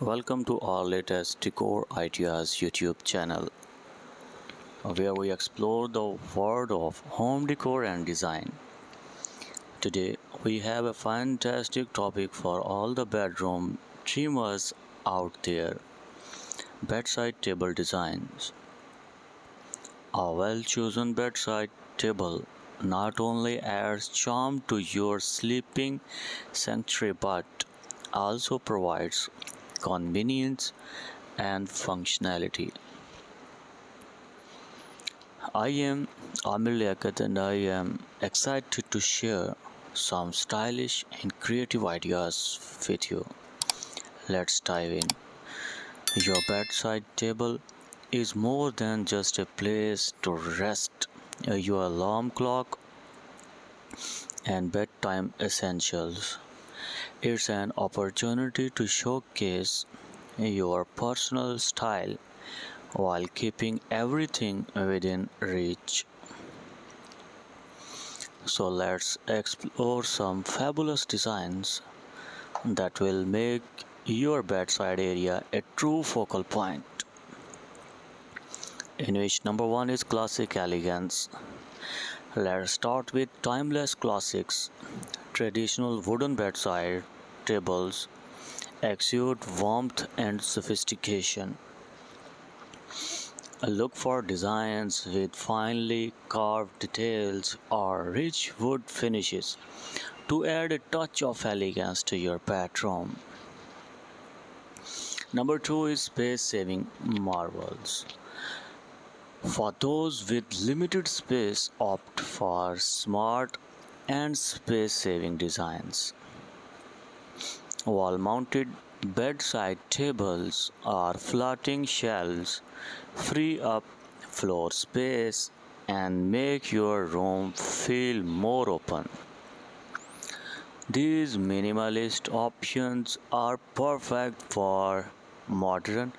Welcome to our latest Decor Ideas YouTube channel, where we explore the world of home decor and design. Today, we have a fantastic topic for all the bedroom dreamers out there: bedside table designs. A well chosen bedside table not only adds charm to your sleeping sanctuary but also provides convenience and functionality. I am Almirah and I am excited to share some stylish and creative ideas with you. Let's dive in. Your bedside table is more than just a place to rest. Your alarm clock and bedtime essentials. It's an opportunity to showcase your personal style while keeping everything within reach. So let's explore some fabulous designs that will make your bedside area a true focal point. In which number one is classic elegance. Let's start with timeless classics. Traditional wooden bedside tables exude warmth and sophistication. Look for designs with finely carved details or rich wood finishes to add a touch of elegance to your bedroom. Number two is space saving marvels. For those with limited space, opt for smart and space saving designs. Wall mounted bedside tables or floating shelves free up floor space and make your room feel more open. These minimalist options are perfect for modern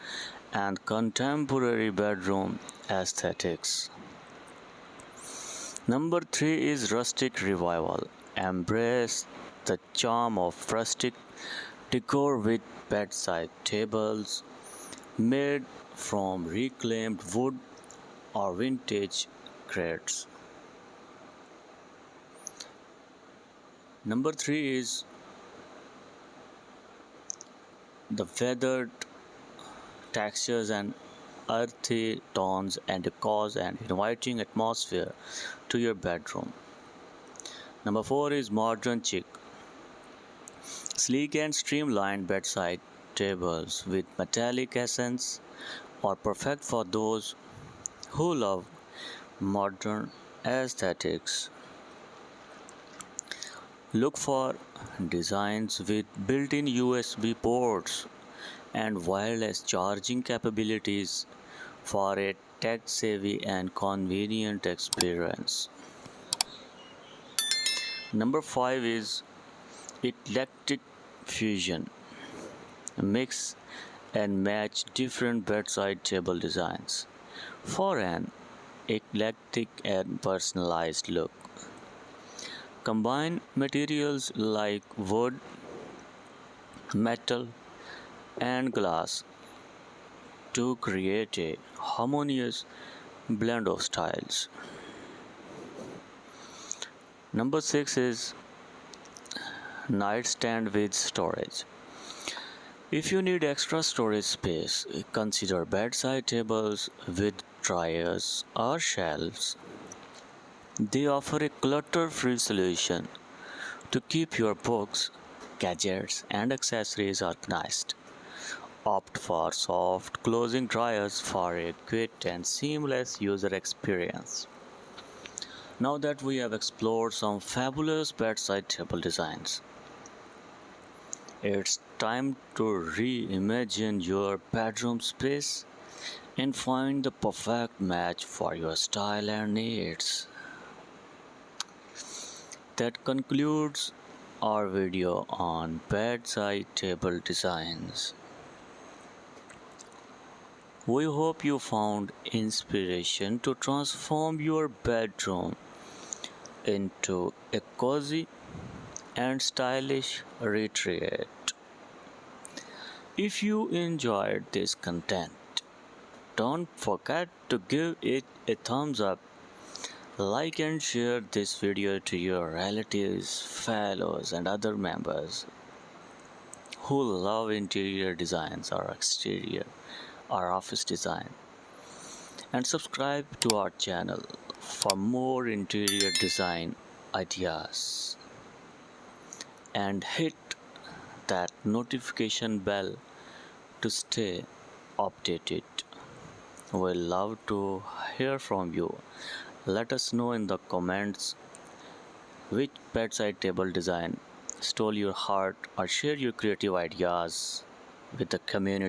and contemporary bedroom aesthetics. Number 3 is rustic revival. Embrace the charm of rustic decor with bedside tables made from reclaimed wood or vintage crates. Number 3 is the feathered textures and earthy tones and cause an inviting atmosphere to your bedroom. Number 4 is modern chic. Sleek and streamlined bedside tables with metallic accents are perfect for those who love modern aesthetics. Look for designs with built-in USB ports and wireless charging capabilities for a tech-savvy and convenient experience. Number 5 is eclectic fusion. Mix and match different bedside table designs for an eclectic and personalized look. Combine materials like wood, metal, and glass to create a harmonious blend of styles. Number 6 is nightstand with storage. If you need extra storage space, consider bedside tables with dryers or shelves. They offer a clutter-free solution to keep your books, gadgets, and accessories organized. Opt for soft closing dryers for a quick and seamless user experience. Now that we have explored some fabulous bedside table designs, it's time to reimagine your bedroom space and find the perfect match for your style and needs. That concludes our video on bedside table designs. We hope you found inspiration to transform your bedroom into a cozy and stylish retreat. If you enjoyed this content, don't forget to give it a thumbs up. Like and share this video to your relatives, fellows, and other members who love interior designs or exterior or office design. And subscribe to our channel for more interior design ideas. And hit that notification bell to stay updated. We love to hear from you. Let us know in the comments which bedside table design stole your heart, or share your creative ideas with the community.